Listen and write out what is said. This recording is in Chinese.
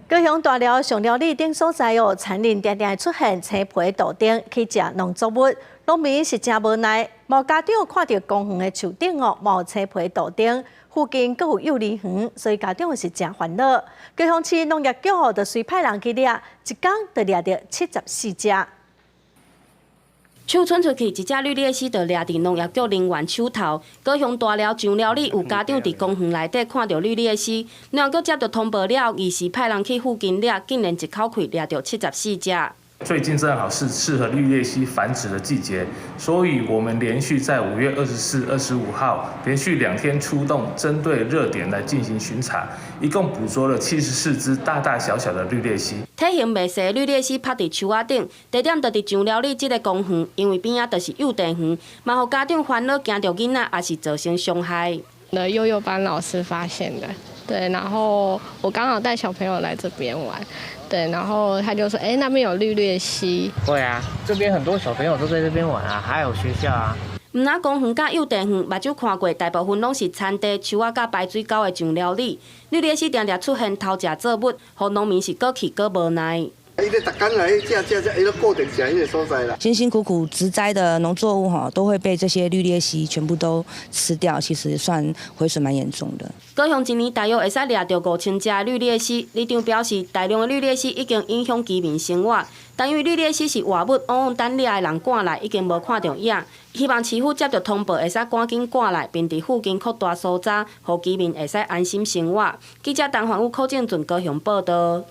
高雄大寮上寮里等所在田林常常出现青皮杜丁去食农作物，农民是真无奈。某家长看到公园的树顶冒青皮杜丁，附近阁有幼儿园，所以家长是真烦恼。高雄市农业局就随派人去掠，一天就掠到74只。手伸出去，一只绿鬣蜥就掠伫农业局人员手头。高雄大寮上寮里有家长伫公园内底看到绿鬣蜥，农业局接到通报了，及时派人去附近掠，竟然一口气掠到74只。最近正好是适合绿鬣蜥繁殖的季节，所以我们连续在5月24、25号连续2天出动，针对热点来进行巡查，一共捕捉了74只大大小小的绿鬣蜥。体型袂细的绿鬣蜥趴伫树仔顶，地点就伫上寮里这个公园，因为边仔就是幼稚园，嘛互家长烦恼，惊到囡仔也是造成伤害。幼幼班老师发现的，对，然后我刚好带小朋友来这边玩，对，然后他就说，那边有绿鬣蜥。会啊，这边很多小朋友都在这边玩啊，还有学校啊。毋但公园甲幼稚园，目睭看过，大部分拢是田地、树仔甲排水沟的上寮里。绿鬣蜥常常出现偷食作物，互农民是搁气搁无奈。伊咧逐工来伊咧固定食迄个所在啦。辛辛苦苦植栽的农作物都会被这些绿鬣蜥全部都吃掉，其实算毁损蛮严重的。高雄一年大约会使掠到5000只绿鬣蜥，里长表示，大量的绿鬣蜥已经影响居民生活。但因为绿鬣蜥是活物，往往等猎的人赶来已经无看到影，希望市府接到通报会使赶紧赶来，并伫附近扩大搜查，互居民会使安心生活。记者陈焕武、柯正俊高雄报道。